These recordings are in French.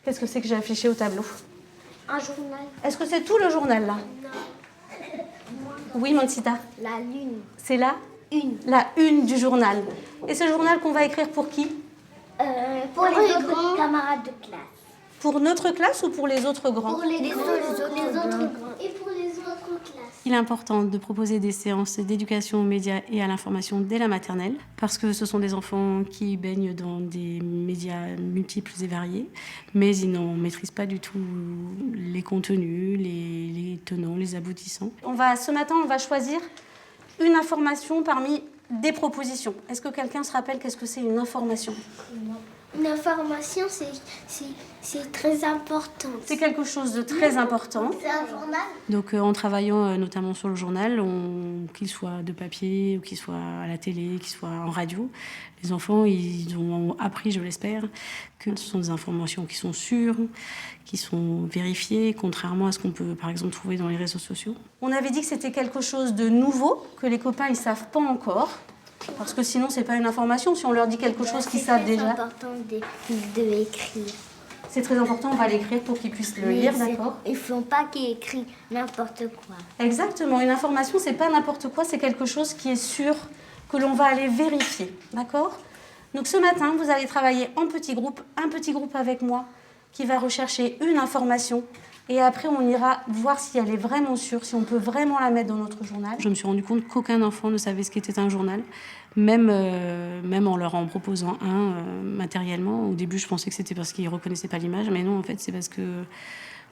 Qu'est-ce que c'est que j'ai affiché au tableau? Un journal. Est-ce que c'est tout le journal là? Oui, Mansita. La lune. C'est là Une. la une du journal. Et ce journal qu'on va écrire pour qui? Pour les autres camarades de classe. Pour notre classe ou pour les autres grands? Pour les autres grands. Et pour les autres classes. Il est important de proposer des séances d'éducation aux médias et à l'information dès la maternelle, parce que ce sont des enfants qui baignent dans des médias multiples et variés, mais ils n'en maîtrisent pas du tout les contenus, les tenants, les aboutissants. Ce matin, on va choisir une information parmi des propositions. Est-ce que quelqu'un se rappelle qu'est-ce que c'est une information? Une information, c'est très important. C'est quelque chose de très important. C'est un journal. Donc en travaillant notamment sur le journal, qu'il soit de papier, ou qu'il soit à la télé, qu'il soit en radio, les enfants ils ont appris, je l'espère, que ce sont des informations qui sont sûres, qui sont vérifiées, contrairement à ce qu'on peut par exemple trouver dans les réseaux sociaux. On avait dit que c'était quelque chose de nouveau, que les copains ils savent pas encore. Parce que sinon, c'est pas une information. Si on leur dit quelque chose qu'ils savent déjà. C'est important de écrire. C'est très important, on va l'écrire pour qu'ils puissent le lire, d'accord? Il ne faut pas qu'ils écrivent n'importe quoi. Exactement. Une information, c'est pas n'importe quoi, c'est quelque chose qui est sûr, que l'on va aller vérifier, d'accord? Donc ce matin, vous allez travailler en petits groupes, un petit groupe avec moi, qui va rechercher une information. Et après, on ira voir si elle est vraiment sûre, si on peut vraiment la mettre dans notre journal. Je me suis rendu compte qu'aucun enfant ne savait ce qu'était un journal, même en leur en proposant un matériellement. Au début, je pensais que c'était parce qu'ils ne reconnaissaient pas l'image, mais non, en fait, c'est parce que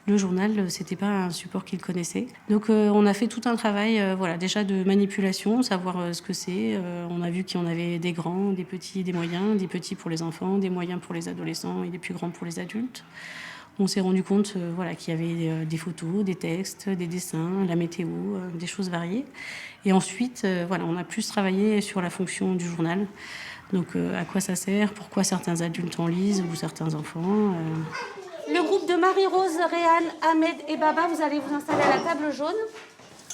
le journal, c'était pas un support qu'ils connaissaient. Donc, on a fait tout un travail, déjà de manipulation, savoir ce que c'est. On a vu qu'il y en avait des grands, des petits, des moyens, des petits pour les enfants, des moyens pour les adolescents et des plus grands pour les adultes. On s'est rendu compte qu'il y avait des photos, des textes, des dessins, la météo, des choses variées. Et ensuite, on a plus travaillé sur la fonction du journal. Donc, à quoi ça sert, pourquoi certains adultes en lisent ou certains enfants. Le groupe de Marie-Rose, Réal, Ahmed et Baba, vous allez vous installer à la table jaune.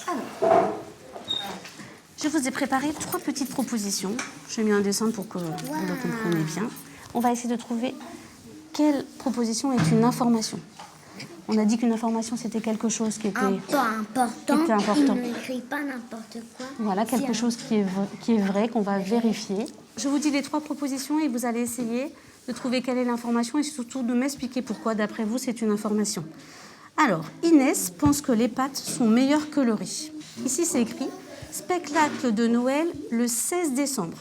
Alors, je vous ai préparé 3 petites propositions. J'ai mis un dessin pour que vous le compreniez bien. On va essayer de trouver quelle proposition est une information. On a dit qu'une information, c'était quelque chose qui était important. Il n'écrit pas n'importe quoi. Voilà, quelque chose qui est vrai, qu'on va vérifier. Je vous dis les 3 propositions et vous allez essayer de trouver quelle est l'information et surtout de m'expliquer pourquoi, d'après vous, c'est une information. Alors, Inès pense que les pâtes sont meilleures que le riz. Ici, c'est écrit « Spectacle de Noël le 16 décembre ».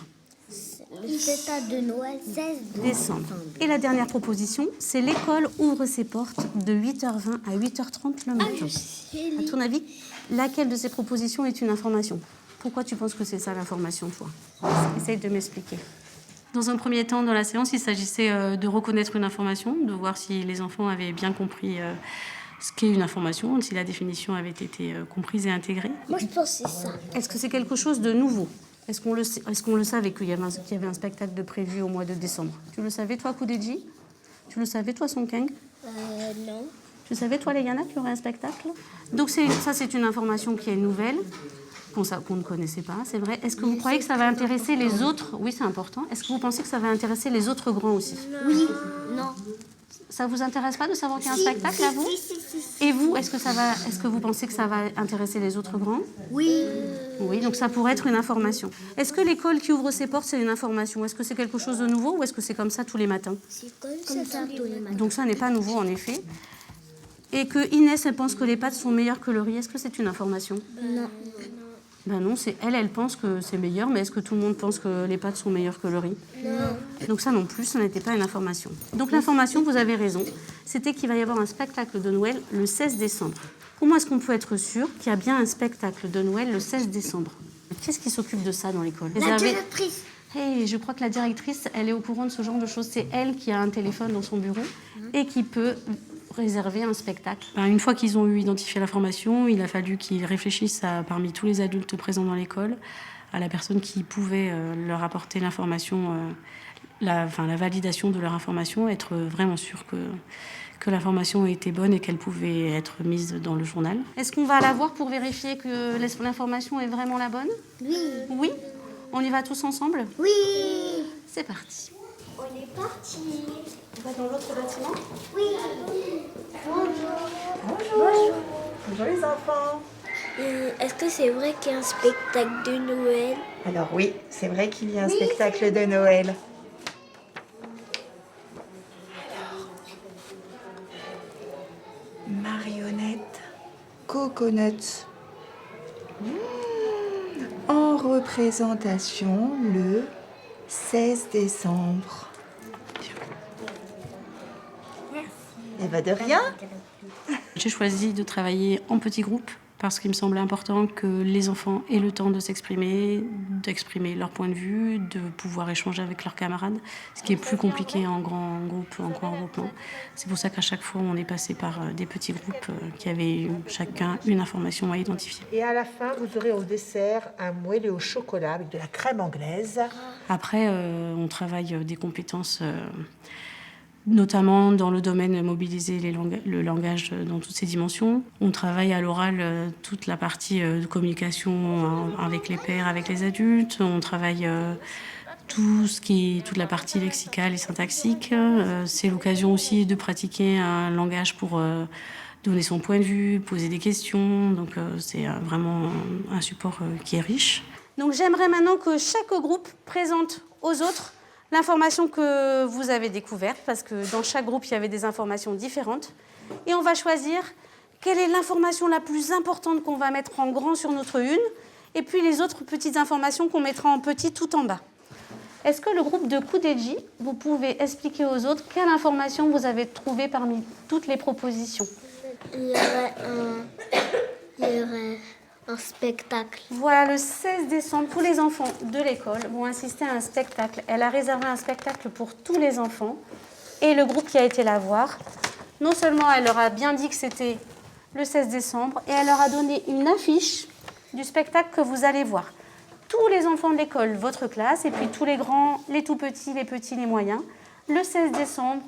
Le spectacle de Noël, 16 décembre. Et la dernière proposition, c'est l'école ouvre ses portes de 8h20 à 8h30 le matin. À ton avis, laquelle de ces propositions est une information? Pourquoi tu penses que c'est ça l'information, toi? Essaye de m'expliquer. Dans un premier temps, dans la séance, il s'agissait de reconnaître une information, de voir si les enfants avaient bien compris ce qu'est une information, si la définition avait été comprise et intégrée. Moi, je pense que c'est ça. Est-ce que c'est quelque chose de nouveau? Est-ce qu'on le savait qu'il y avait un spectacle de prévu au mois de décembre? Tu le savais, toi, Koudedji? Tu le savais, toi, Sonkeng? Non. Tu le savais, toi, Léana, qu'il y aurait un spectacle? Donc ça, c'est une information qui est nouvelle, qu'on ne connaissait pas, c'est vrai. Est-ce que vous croyez que ça va intéresser les autres? Oui, c'est important. Est-ce que vous pensez que ça va intéresser les autres grands aussi? Oui. Non. Ça vous intéresse pas de savoir qu'il y a un spectacle, à vous? Et vous, est-ce que vous pensez que ça va intéresser les autres grands? Oui. Oui, donc ça pourrait être une information. Est-ce que l'école qui ouvre ses portes, c'est une information? Est-ce que c'est quelque chose de nouveau ou est-ce que c'est comme ça tous les matins? C'est comme ça tous les matins. Donc ça n'est pas nouveau, en effet. Et que Inès, elle pense que les pâtes sont meilleures que le riz, est-ce que c'est une information? Non. Ben non, c'est elle pense que c'est meilleur, mais est-ce que tout le monde pense que les pâtes sont meilleures que le riz? Non. Donc ça non plus, ça n'était pas une information. Donc l'information, vous avez raison, c'était qu'il va y avoir un spectacle de Noël le 16 décembre. Comment est-ce qu'on peut être sûr qu'il y a bien un spectacle de Noël le 16 décembre? Qu'est-ce qui s'occupe de ça dans l'école? La directrice. Hey, je crois que la directrice, elle est au courant de ce genre de choses. C'est elle qui a un téléphone dans son bureau et qui peut réserver un spectacle. Une fois qu'ils ont identifié l'information, il a fallu qu'ils réfléchissent parmi tous les adultes présents dans l'école, à la personne qui pouvait leur apporter l'information, la validation de leur information, être vraiment sûr que l'information était bonne et qu'elle pouvait être mise dans le journal. Est-ce qu'on va la voir pour vérifier que l'information est vraiment la bonne? Oui. Oui? On y va tous ensemble? Oui. C'est parti. On est parti. On va dans l'autre bâtiment? Oui. Bonjour. Bonjour. Bonjour les enfants. Est-ce que c'est vrai qu'il y a un spectacle de Noël? Alors oui, c'est vrai qu'il y a un spectacle de Noël. Marionnette Coconuts. En représentation le 16 décembre. Eh ben de rien. J'ai choisi de travailler en petits groupes parce qu'il me semblait important que les enfants aient le temps de s'exprimer, d'exprimer leur point de vue, de pouvoir échanger avec leurs camarades, ce qui est plus compliqué en grand groupe, en grand regroupement. C'est pour ça qu'à chaque fois, on est passé par des petits groupes qui avaient chacun une information à identifier. Et à la fin, vous aurez au dessert un moelleux au chocolat avec de la crème anglaise. Après, on travaille des compétences notamment dans le domaine mobiliser le langage dans toutes ses dimensions. On travaille à l'oral toute la partie de communication avec les pairs, avec les adultes. On travaille toute la partie lexicale et syntaxique. C'est l'occasion aussi de pratiquer un langage pour donner son point de vue, poser des questions. Donc c'est vraiment un support qui est riche. Donc j'aimerais maintenant que chaque groupe présente aux autres l'information que vous avez découverte, parce que dans chaque groupe, il y avait des informations différentes. Et on va choisir quelle est l'information la plus importante qu'on va mettre en grand sur notre une, et puis les autres petites informations qu'on mettra en petit tout en bas. Est-ce que le groupe de Kudeji, vous pouvez expliquer aux autres quelle information vous avez trouvée parmi toutes les propositions? Il y aurait un spectacle. Voilà, le 16 décembre, tous les enfants de l'école vont assister à un spectacle. Elle a réservé un spectacle pour tous les enfants. Et le groupe qui a été la voir, non seulement elle leur a bien dit que c'était le 16 décembre, et elle leur a donné une affiche du spectacle que vous allez voir. Tous les enfants de l'école, votre classe, et puis tous les grands, les tout petits, les moyens, le 16 décembre,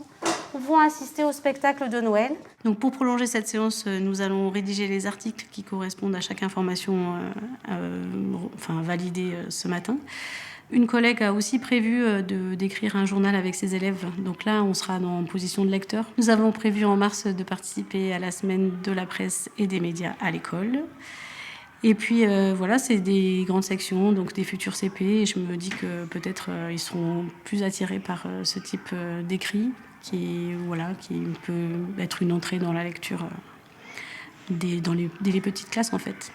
vont assister au spectacle de Noël. Donc pour prolonger cette séance, nous allons rédiger les articles qui correspondent à chaque information validée ce matin. Une collègue a aussi prévu d'écrire un journal avec ses élèves. Donc là, on sera en position de lecteur. Nous avons prévu en mars de participer à la semaine de la presse et des médias à l'école. Et puis voilà, c'est des grandes sections, donc des futurs CP. Et je me dis que peut-être ils seront plus attirés par ce type d'écrit qui peut être une entrée dans la lecture dès les petites classes en fait.